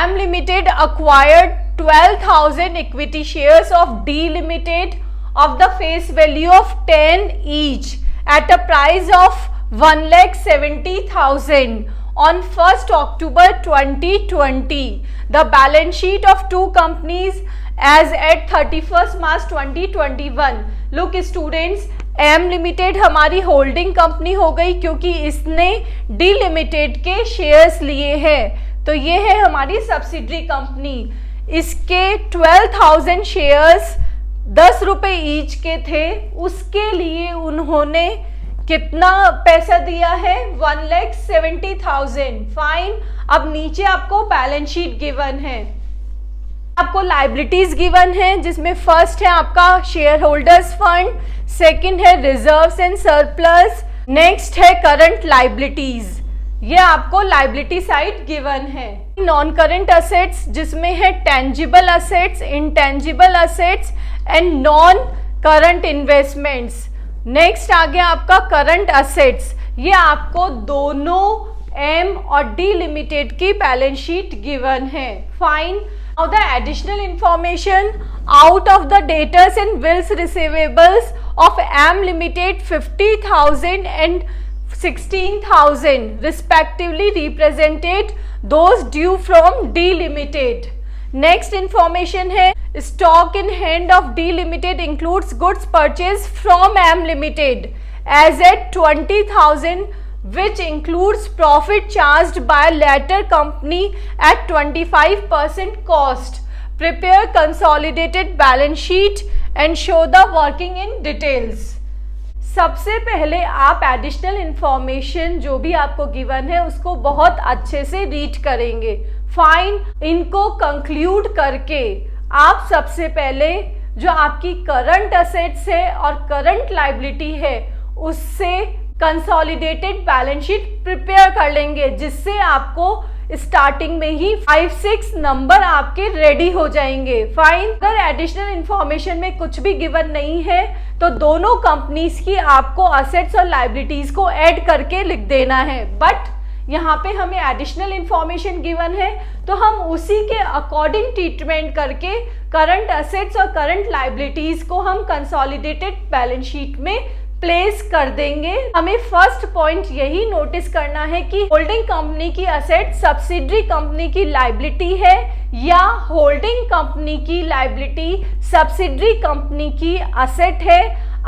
M Limited acquired 12,000 equity shares of D Limited of the face value of 10 each at a price of 1,70,000 on 1st October 2020. The balance sheet of two companies as at 31st March 2021. Look students, M limited हमारी holding company हो गई क्योंकि इसने D limited के shares लिए हैं, तो ये है हमारी सब्सिडरी कंपनी। इसके 12,000 शेयर्स 10 रुपए ईच के थे, उसके लिए उन्होंने कितना पैसा दिया है? 1,70,000। फाइन। अब नीचे आपको बैलेंस शीट गिवन है, आपको लाइबिलिटीज गिवन है, जिसमें फर्स्ट है आपका शेयर होल्डर्स फंड, सेकंड है रिजर्व्स एंड सरप्लस, नेक्स्ट है करंट लाइबिलिटीज। ये आपको लाइबिलिटी साइड गिवन है। नॉन करंट असेट्स जिसमें है tangible assets, intangible assets and non current investments. Next आ गया आपका करंट असेट्स, ये आपको दोनों एम और डी लिमिटेड की बैलेंस शीट गिवन है। Fine. Now the additional information, out of the debtors and bills receivables of M Limited 50,000 and 16,000 respectively represented those due from D Limited. Next information है stock in hand of D Limited includes goods purchased from M Limited as at 20,000 which includes profit charged by latter company at 25% cost. Prepare consolidated balance sheet and show the working in details. सबसे पहले आप additional information जो भी आपको given है उसको बहुत अच्छे से रीड करेंगे। फाइन। इनको कंक्लूड करके आप सबसे पहले जो आपकी करंट असेट्स है और करंट लाइबिलिटी है उससे कंसोलिडेटेड बैलेंस शीट प्रिपेयर कर लेंगे, जिससे आपको स्टार्टिंग में ही 5-6 नंबर आपके रेडी हो जाएंगे। फाइन। अगर एडिशनल इंफॉर्मेशन में कुछ भी गिवन नहीं है तो दोनों कंपनीज की आपको असेट्स और लाइबिलिटीज को ऐड करके लिख देना है, बट यहाँ पे हमें एडिशनल इंफॉर्मेशन गिवन है तो हम उसी के अकॉर्डिंग ट्रीटमेंट करके करंट असेट्स और करंट लाइबिलिटीज को हम कंसोलिडेटेड बैलेंस शीट में प्लेस कर देंगे। हमें फर्स्ट पॉइंट यही नोटिस करना है कि होल्डिंग कंपनी की असेट सब्सिडरी कंपनी की लाइबिलिटी है या होल्डिंग कंपनी की लाइबिलिटी सब्सिडरी कंपनी की असेट है।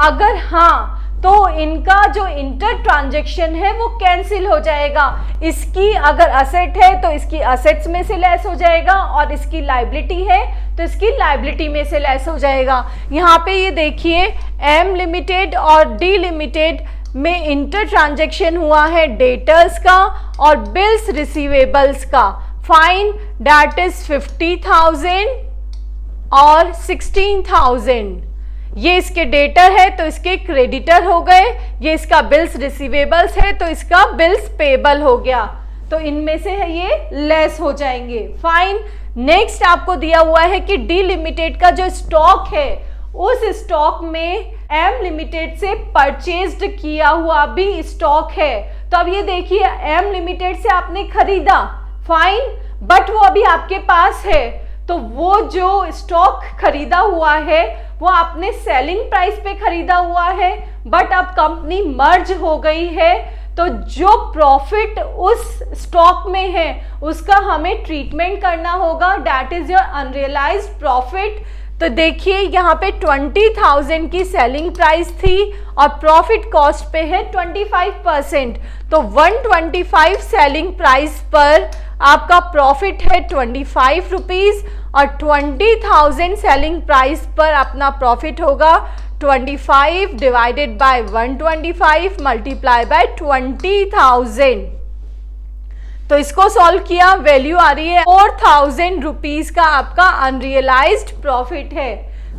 अगर हाँ तो इनका जो इंटर ट्रांजैक्शन है वो कैंसिल हो जाएगा। इसकी अगर असेट है तो इसकी असेट्स में से लेस हो जाएगा और इसकी लाइबिलिटी है तो इसकी लाइबिलिटी में से लेस हो जाएगा। यहाँ पे ये देखिए एम लिमिटेड और डी लिमिटेड में इंटर ट्रांजैक्शन हुआ है डेटर्स का और बिल्स रिसीवेबल्स का। फाइन। दैट इज 50,000 और 16,000। ये इसके डेटर है तो इसके क्रेडिटर हो गए, ये इसका बिल्स रिसीवेबल्स है तो इसका बिल्स पेबल हो गया, तो इनमें से है ये लेस हो जाएंगे। फाइन। नेक्स्ट आपको दिया हुआ है कि डी लिमिटेड का जो स्टॉक है उस स्टॉक में एम लिमिटेड से परचेज्ड किया हुआ भी स्टॉक है। तो अब ये देखिए एम लिमिटेड से आपने खरीदा, फाइन, बट वो अभी आपके पास है, तो वो जो स्टॉक खरीदा हुआ है वो आपने सेलिंग प्राइस पे खरीदा हुआ है, बट अब कंपनी मर्ज हो गई है तो जो प्रॉफिट उस स्टॉक में है उसका हमें ट्रीटमेंट करना होगा, that is your unrealised profit. तो देखिए यहाँ पे 20,000 की सेलिंग प्राइस थी और प्रॉफिट कॉस्ट पे है 25%, तो 125 सेलिंग प्राइस पर आपका प्रॉफिट है 25 रुपीज और 20,000 सेलिंग प्राइस पर अपना प्रॉफिट होगा 25 डिवाइडेड बाय 125 मल्टीप्लाई बाय 20,000। तो इसको सॉल्व किया, वैल्यू आ रही है 4,000 रुपीज का आपका अनरियलाइज्ड प्रॉफिट है।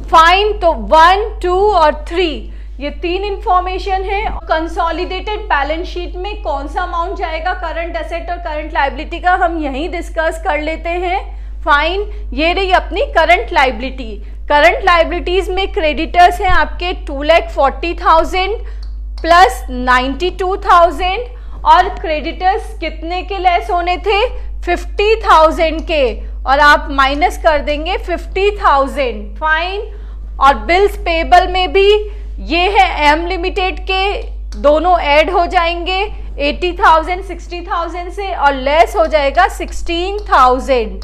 फाइन। तो 1, 2 और 3 ये 3 इंफॉर्मेशन है। कंसोलिडेटेड बैलेंस शीट में कौन सा अमाउंट जाएगा करंट एसेट और करंट लाइबिलिटी का हम यहीं डिस्कस कर लेते हैं। फाइन। ये रही अपनी करंट लाइबिलिटी। करंट लाइबिलिटीज में क्रेडिटर्स हैं आपके 2,40,000 प्लस 92,000 और क्रेडिटर्स कितने के लेस होने थे 50,000 के, और आप माइनस कर देंगे 50,000। फाइन। और बिल्स पेबल में भी ये है एम लिमिटेड के, दोनों ऐड हो जाएंगे 80,000 60,000 से और लेस हो जाएगा 16,000।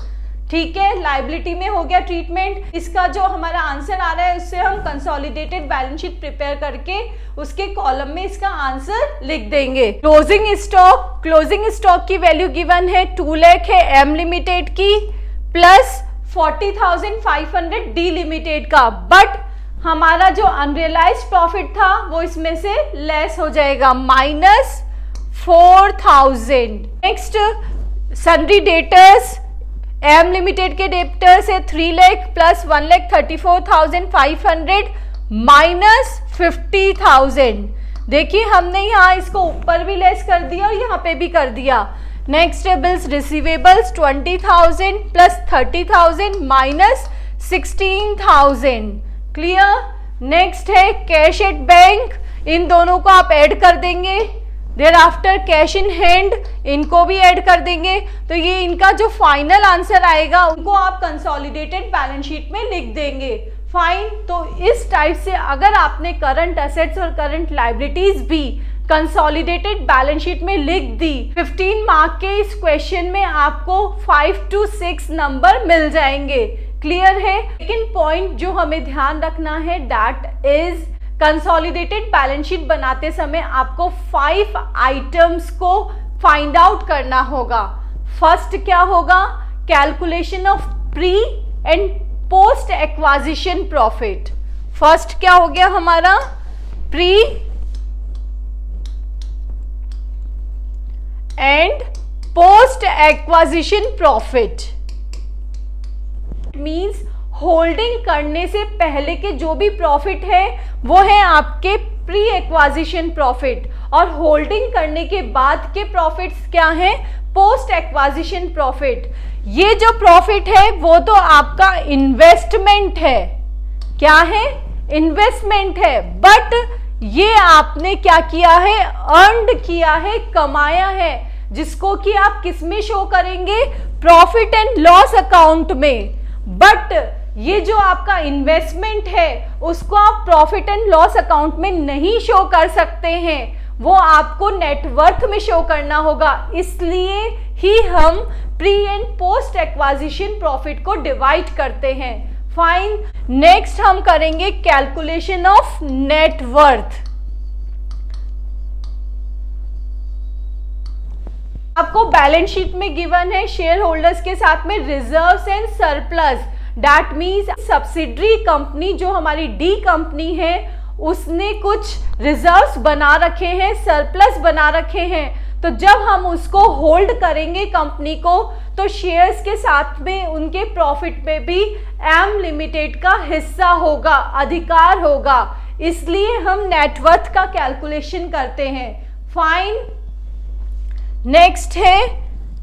ठीक है, लाइबिलिटी में हो गया ट्रीटमेंट। इसका जो हमारा आंसर आ रहा है उससे हम कंसोलिडेटेड बैलेंस शीट प्रिपेयर करके उसके कॉलम में इसका आंसर लिख देंगे। क्लोजिंग स्टॉक की वैल्यू गिवन है 2 लाख है एम लिमिटेड की, प्लस 40,500 डी लिमिटेड का, बट हमारा जो अनरियलाइज्ड प्रॉफिट था वो इसमें से लेस हो जाएगा -4,000। Next sundry debtors, M limited के डेटर्स है 3 लाख प्लस 1,34,500 -50,000। देखिए हमने यहाँ इसको ऊपर भी लेस कर दिया और यहाँ पे भी कर दिया। नेक्स्ट है bills receivables 20,000 plus 30,000 -16,000। Clear. Next है कैश एट बैंक, इन दोनों को आप ऐड कर देंगे। Thereafter cash in hand, इनको भी ऐड कर देंगे। तो ये इनका जो फाइनल आंसर आएगा उनको आप कंसोलिडेटेड बैलेंस शीट में लिख देंगे। फाइन। तो इस टाइप से अगर आपने करंट एसेट्स और करंट लायबिलिटीज भी कंसोलिडेटेड बैलेंस शीट में लिख दी, 15 मार्क के इस क्वेश्चन में आपको 5 to 6 नंबर मिल जाएंगे। क्लियर है। सेकंड पॉइंट जो हमें ध्यान रखना है that is consolidated balance sheet बनाते समय आपको 5 आइटम्स को फाइंड आउट करना होगा। फर्स्ट क्या होगा? Calculation of pre and post acquisition profit. First क्या हो गया हमारा? Pre and post acquisition profit means holding करने से पहले के जो भी प्रॉफिट है वो है आपके प्री एक्वाजिशन प्रॉफिट, और होल्डिंग करने के बाद के प्रॉफिट्स क्या हैं? Post acquisition profit. ये जो प्रॉफिट है वो तो आपका इन्वेस्टमेंट है। क्या है? इन्वेस्टमेंट है, बट ये आपने क्या किया है? अर्नड किया है, कमाया है, जिसको कि आप किस में शो करेंगे? प्रॉफिट एंड लॉस अकाउंट में। बट ये जो आपका इन्वेस्टमेंट है उसको आप प्रॉफिट एंड लॉस अकाउंट में नहीं शो कर सकते हैं, वो आपको नेटवर्थ में शो करना होगा। इसलिए ही हम pre and post acquisition profit को डिवाइड करते हैं। फाइन। नेक्स्ट हम करेंगे कैलकुलेशन ऑफ नेटवर्थ। आपको बैलेंस शीट में गिवन है शेयर होल्डर्स के साथ में reserves and surplus. That means subsidiary company जो हमारी डी कंपनी है उसने कुछ रिजर्व्स बना रखे हैं, सरप्लस बना रखे हैं। तो जब हम उसको होल्ड करेंगे कंपनी को, तो शेयर्स के साथ में उनके प्रॉफिट में भी एम लिमिटेड का हिस्सा होगा, अधिकार होगा। इसलिए हम नेटवर्थ का कैलकुलेशन करते हैं। फाइन। नेक्स्ट है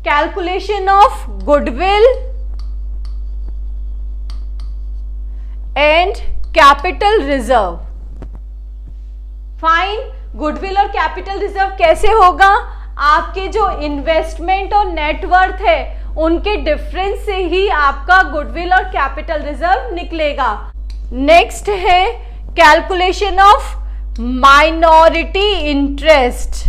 calculation of goodwill and capital reserve. Fine. Goodwill और कैपिटल रिजर्व कैसे होगा? आपके जो इन्वेस्टमेंट और नेटवर्थ है उनके डिफरेंस से ही आपका गुडविल और कैपिटल रिजर्व निकलेगा। नेक्स्ट है calculation of minority interest.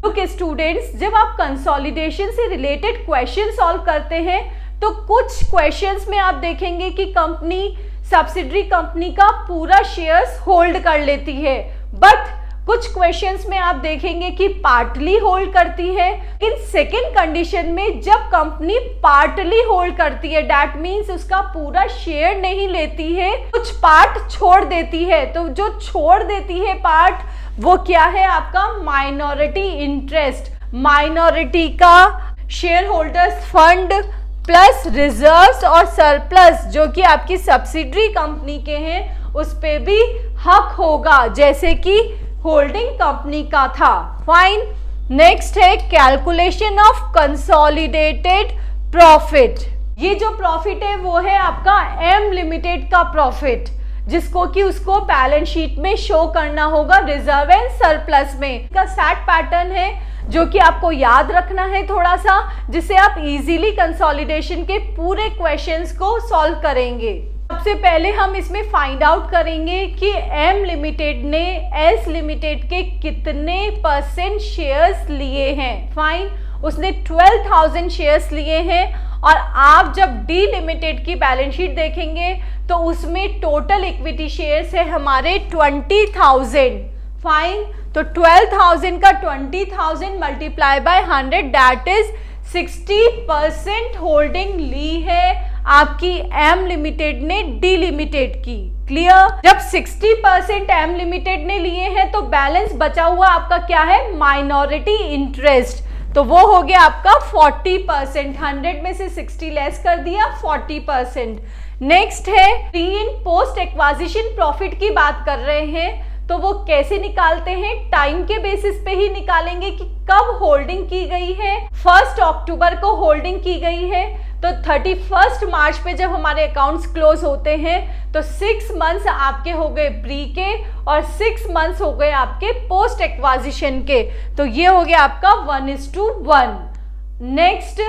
Okay students, जब आप कंसोलिडेशन से रिलेटेड क्वेश्चन सॉल्व करते हैं तो कुछ क्वेश्चंस में आप देखेंगे कि कंपनी सब्सिडरी कंपनी का पूरा शेयर्स होल्ड कर लेती है, बट कुछ क्वेश्चंस में आप देखेंगे कि पार्टली होल्ड करती है। इन सेकेंड कंडीशन में जब कंपनी पार्टली होल्ड करती है, दैट मीन्स उसका पूरा शेयर नहीं लेती है, कुछ पार्ट छोड़ देती है। तो जो छोड़ देती है पार्ट वो क्या है? आपका माइनॉरिटी इंटरेस्ट। माइनॉरिटी का share holders fund plus reserves और सरप्लस जो कि आपकी सब्सिडरी कंपनी के हैं उस पे भी हक होगा, जैसे कि होल्डिंग कंपनी का था। फाइन। नेक्स्ट है कैलकुलेशन ऑफ कंसोलिडेटेड प्रॉफिट। ये जो प्रॉफिट है वो है आपका एम लिमिटेड का प्रॉफिट, जिसको कि उसको बैलेंस शीट में शो करना होगा रिजर्व एंड सरप्लस में। इसका सेट पैटर्न है जो कि आपको याद रखना है थोड़ा सा, जिससे आप इजीली कंसोलिडेशन के पूरे क्वेश्चंस को सॉल्व करेंगे। सबसे पहले हम इसमें फाइंड आउट करेंगे कि एम लिमिटेड ने एस लिमिटेड के कितने % शेयर्स लिए हैं। फाइन, उसने 12,000 शेयर्स लिए हैं और आप जब डी लिमिटेड की बैलेंस शीट देखेंगे तो उसमें टोटल इक्विटी शेयर्स है हमारे 20,000। फाइन, तो 12,000 का 20,000 multiply by 100 that is 60% holding ली है आपकी एम लिमिटेड ने डी लिमिटेड की। क्लियर? जब 60% एम लिमिटेड ने लिए हैं तो बैलेंस बचा हुआ आपका क्या है? Minority interest. तो वो हो गया आपका 40%। 100 में से 60 लेस कर दिया, 40%। नेक्स्ट है pre and post acquisition profit की बात कर रहे हैं, तो वो कैसे निकालते हैं? टाइम के बेसिस पे ही निकालेंगे कि कब होल्डिंग की गई है। 1 अक्टूबर को होल्डिंग की गई है तो 31 मार्च पे जब हमारे अकाउंट्स क्लोज होते हैं तो 6 मंथ्स आपके हो गए प्री के और 6 मंथ्स हो गए आपके पोस्ट एक्वाजिशन के। तो ये हो गया आपका 1:1। नेक्स्ट,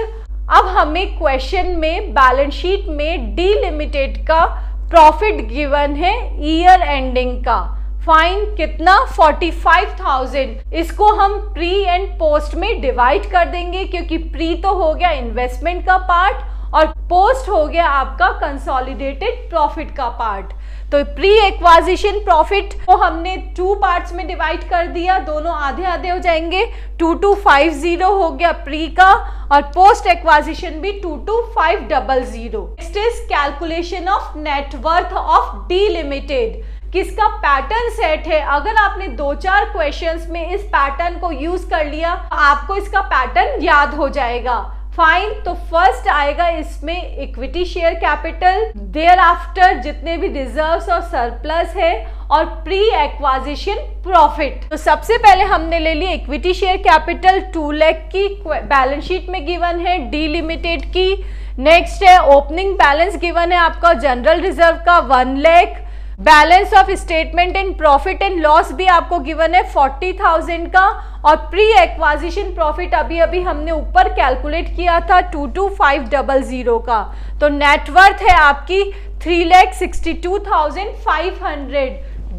अब हमें क्वेश्चन में बैलेंस शीट में डी लिमिटेड का प्रॉफिट गिवन है ईयर एंडिंग का। फाइन, कितना? 45,000। इसको हम प्री एंड पोस्ट में डिवाइड कर देंगे क्योंकि प्री तो हो गया इन्वेस्टमेंट का पार्ट और पोस्ट हो गया आपका कंसोलिडेटेड प्रॉफिट का पार्ट। तो प्री एक्वाजिशन प्रॉफिट को हमने 2 पार्ट्स में डिवाइड कर दिया, दोनों आधे आधे हो जाएंगे। 2250 हो गया प्री का और पोस्ट एक्वाजिशन भी 22,500। Next is calculation of net worth of D limited. किसका पैटर्न सेट है? अगर आपने 2-4 क्वेश्चंस में इस पैटर्न को यूज कर लिया आपको इसका पैटर्न याद हो जाएगा। फाइन, तो फर्स्ट आएगा इसमें equity share capital, thereafter जितने भी रिजर्व्स और सरप्लस है और प्री एक्वाजिशन प्रॉफिट। तो सबसे पहले हमने ले ली इक्विटी शेयर कैपिटल 2 लाख की, बैलेंस शीट में गिवन है डी लिमिटेड की। नेक्स्ट है ओपनिंग बैलेंस गिवन है आपका जनरल रिजर्व का 1 lakh. Balance of statement and profit and loss भी आपको गिवन है 40,000 का और प्री एक्वाजिशन प्रॉफिट अभी अभी हमने ऊपर कैलकुलेट किया था 22,500 का। तो नेटवर्थ है आपकी 3,62,500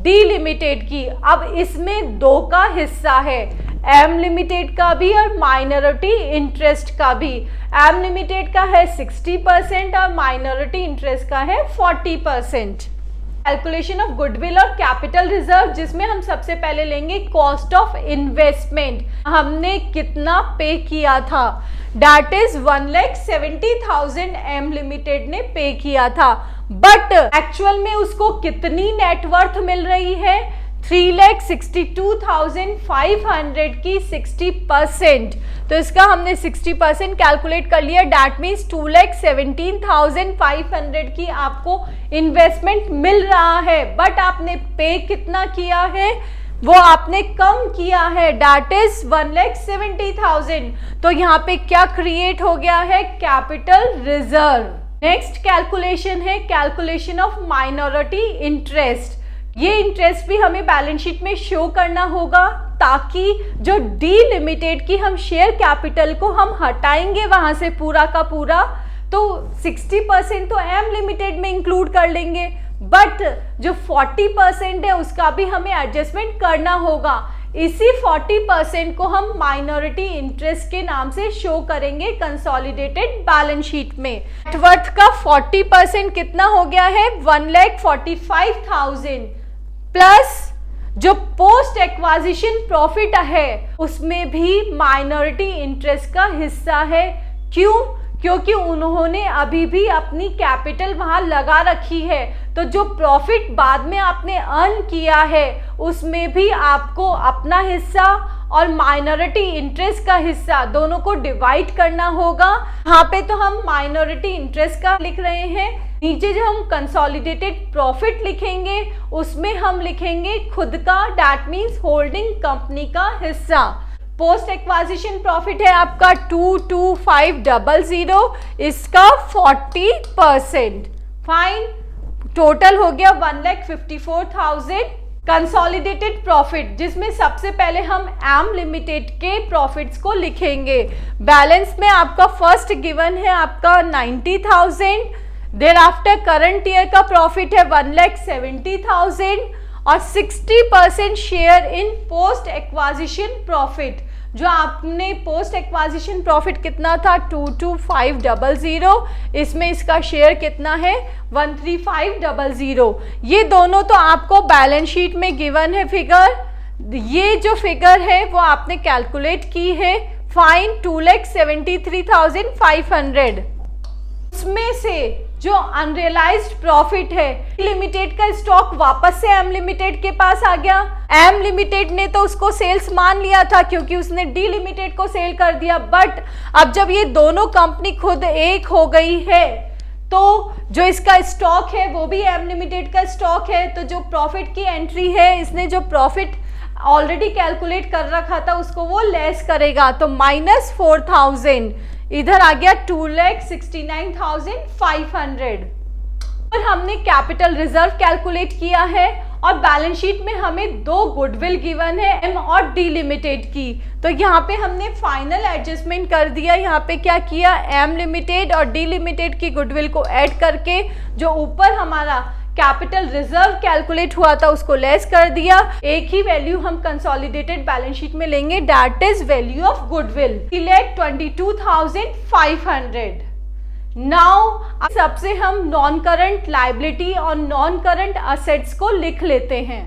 डी लिमिटेड की। अब इसमें 2 का हिस्सा है, एम लिमिटेड का भी और माइनॉरिटी इंटरेस्ट का भी। एम लिमिटेड का है 60% और माइनॉरिटी इंटरेस्ट का है 40%। कैलकुलेशन ऑफ गुडविल और कैपिटल रिजर्व, जिसमें हम सबसे पहले लेंगे कॉस्ट ऑफ इन्वेस्टमेंट। हमने कितना पे किया था? दैट इज 1,70,000 एम लिमिटेड ने पे किया था, बट एक्चुअल में उसको कितनी नेटवर्थ मिल रही है? 3,62,500 की 60%। तो इसका हमने 60% कैलकुलेट कर लिया, डैट मीन्स 2,17,500 की आपको इन्वेस्टमेंट मिल रहा है, बट आपने पे कितना किया है? वो आपने कम किया है, डैट इज 1,70,000। तो यहाँ पे क्या क्रिएट हो गया है? Capital reserve. नेक्स्ट कैलकुलेशन है कैलकुलेशन ऑफ माइनॉरिटी इंटरेस्ट। ये इंटरेस्ट भी हमें बैलेंस शीट में शो करना होगा ताकि जो डी लिमिटेड की हम शेयर कैपिटल को हम हटाएंगे वहां से पूरा का पूरा, तो 60% तो एम लिमिटेड में इंक्लूड कर लेंगे, बट जो 40% है उसका भी हमें एडजस्टमेंट करना होगा। इसी 40% को हम माइनॉरिटी इंटरेस्ट के नाम से शो करेंगे कंसोलिडेटेड बैलेंस शीट में। नेटवर्थ का 40% कितना हो गया है? 1,45,000 प्लस जो पोस्ट एक्वाजिशन प्रॉफिट है उसमें भी माइनॉरिटी इंटरेस्ट का हिस्सा है। क्यों? क्योंकि उन्होंने अभी भी अपनी कैपिटल वहां लगा रखी है, तो जो प्रॉफिट बाद में आपने अर्न किया है उसमें भी आपको अपना हिस्सा और माइनॉरिटी इंटरेस्ट का हिस्सा दोनों को डिवाइड करना होगा। यहाँ पे तो हम माइनॉरिटी इंटरेस्ट का लिख रहे हैं, नीचे जो हम कंसोलिडेटेड प्रॉफिट लिखेंगे उसमें हम लिखेंगे खुद का, दैट मीन्स होल्डिंग कंपनी का हिस्सा। पोस्ट एक्वाजिशन प्रॉफिट है आपका 22,500, इसका 40%। फाइन, टोटल हो गया 1,54,000 कंसोलिडेटेड प्रॉफिट, जिसमें सबसे पहले हम एम लिमिटेड के प्रॉफिट्स को लिखेंगे। बैलेंस में आपका फर्स्ट गिवन है आपका 90,000, देयर आफ्टर करंट ईयर का प्रॉफिट है 1,70,000 और 60% share in post acquisition profit. जो आपने पोस्ट एक्वाजिशन प्रॉफिट कितना था 22500, इसमें इसका शेयर कितना है 13500। ये दोनों तो आपको बैलेंस शीट में गिवन है फिगर। ये जो फिगर है वो आपने कैलकुलेट की है। फाइन 2,73,500। उसमें से जो अनरियलाइज्ड प्रॉफिट है, लिमिटेड का स्टॉक वापस से एम लिमिटेड के पास आ गया। एम लिमिटेड ने तो उसको सेल्स मान लिया था क्योंकि उसने डी लिमिटेड को सेल कर दिया, बट अब जब ये दोनों कंपनी खुद एक हो गई है तो जो इसका स्टॉक है वो भी एम लिमिटेड का स्टॉक है। तो जो प्रॉफिट की एंट्री है, इसने जो प्रॉफिट ऑलरेडी कैलकुलेट कर रखा था उसको वो लेस करेगा, तो -4,000 इधर आ गया 2,69,500। और हमने कैपिटल रिजर्व कैलकुलेट किया है और बैलेंस शीट में हमें दो गुडविल गिवन है एम और डी लिमिटेड की। तो यहाँ पे हमने फाइनल एडजस्टमेंट कर दिया। यहाँ पे क्या किया, एम लिमिटेड और डी लिमिटेड की गुडविल को ऐड करके जो ऊपर हमारा कैपिटल रिजर्व कैलकुलेट हुआ था उसको लेस कर दिया। एक ही वैल्यू हम कंसोलिडेटेड बैलेंस शीट में लेंगे, that is value of goodwill 22,500। Now सबसे हम नॉन करंट लायबिलिटी और नॉन करंट असेट्स को लिख लेते हैं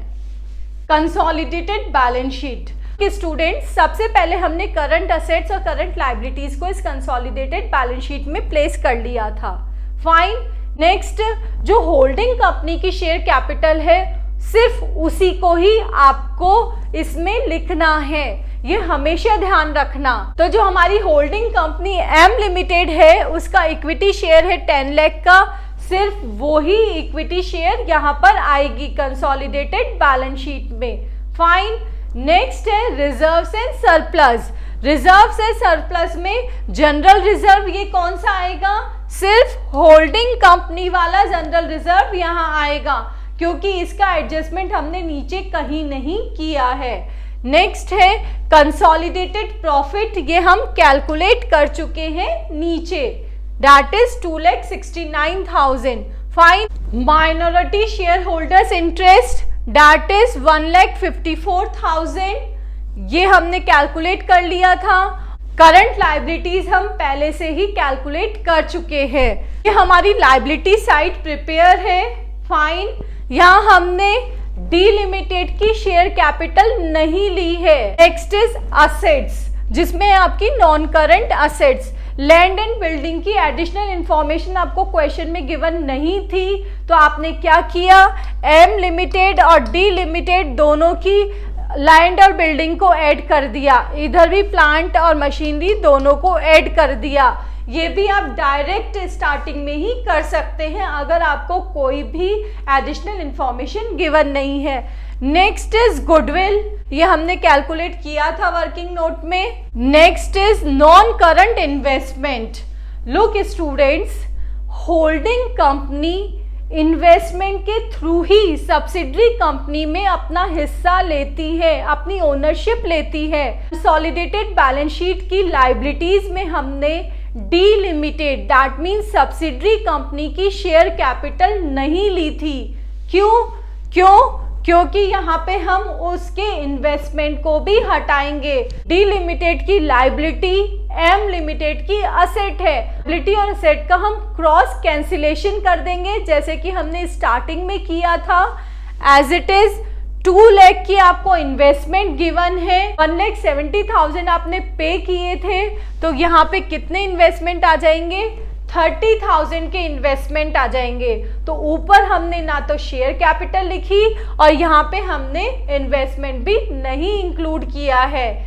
कंसोलिडेटेड बैलेंस शीट के। स्टूडेंट, सबसे पहले हमने करंट असेट्स और करंट लायबिलिटीज को इस कंसोलिडेटेड बैलेंस शीट में प्लेस कर लिया था। फाइन। नेक्स्ट, जो होल्डिंग कंपनी की शेयर कैपिटल है सिर्फ उसी को ही आपको इसमें लिखना है, ये हमेशा ध्यान रखना। तो जो हमारी होल्डिंग कंपनी एम लिमिटेड है उसका इक्विटी शेयर है 10 लाख का, सिर्फ वो ही इक्विटी शेयर यहाँ पर आएगी कंसोलिडेटेड बैलेंस शीट में। फाइन। नेक्स्ट है reserves and surplus. Reserves and surplus में जनरल रिजर्व ये कौन सा आएगा, सिर्फ होल्डिंग कंपनी वाला जनरल रिजर्व यहाँ आएगा क्योंकि इसका एडजस्टमेंट हमने नीचे कहीं नहीं किया है। नेक्स्ट है कंसोलिडेटेड प्रॉफिट, ये हम कैलकुलेट कर चुके हैं नीचे, that is 2,69,000। Fine. Minority share holders interest that is 1,54,000, ये हमने कैलकुलेट कर लिया था। करंट लायबिलिटीज हम पहले से ही कैलकुलेट कर चुके हैं। ये हमारी लायबिलिटी साइड प्रिपेयर है। फाइन। यहाँ हमने डी लिमिटेड की शेयर कैपिटल नहीं ली है। नेक्स्ट इज असेट्स, जिसमें आपकी non current assets, land and building की एडिशनल इंफॉर्मेशन आपको क्वेश्चन में गिवन नहीं थी, तो आपने क्या किया, एम लिमिटेड और डी लिमिटेड दोनों की लैंड और बिल्डिंग को ऐड कर दिया, इधर भी प्लांट और मशीनरी दोनों को ऐड कर दिया। ये भी आप डायरेक्ट स्टार्टिंग में ही कर सकते हैं अगर आपको कोई भी एडिशनल इंफॉर्मेशन गिवन नहीं है। नेक्स्ट इज गुडविल, ये हमने कैलकुलेट किया था वर्किंग नोट में। Next is non current investment. Look students, holding company investment के थ्रू ही सब्सिडरी कंपनी में अपना हिस्सा लेती है, अपनी ओनरशिप लेती है। कंसोलिडेटेड बैलेंस शीट की लायबिलिटीज में हमने D limited that means subsidiary company की शेयर कैपिटल नहीं ली थी। क्योंकि यहाँ पे हम उसके इन्वेस्टमेंट को भी हटाएंगे। डी लिमिटेड की लायबिलिटी एम लिमिटेड की असेट है, लायबिलिटी और असेट का हम क्रॉस कैंसिलेशन कर देंगे जैसे कि हमने स्टार्टिंग में किया था। एज इट इज 2 लाख की आपको इन्वेस्टमेंट गिवन है, 1,70,000 आपने पे किए थे, तो यहाँ पे कितने इन्वेस्टमेंट आ जाएंगे, 30,000 के इन्वेस्टमेंट आ जाएंगे। तो ऊपर हमने ना तो शेयर कैपिटल लिखी और यहाँ पे हमने इन्वेस्टमेंट भी नहीं इंक्लूड किया है।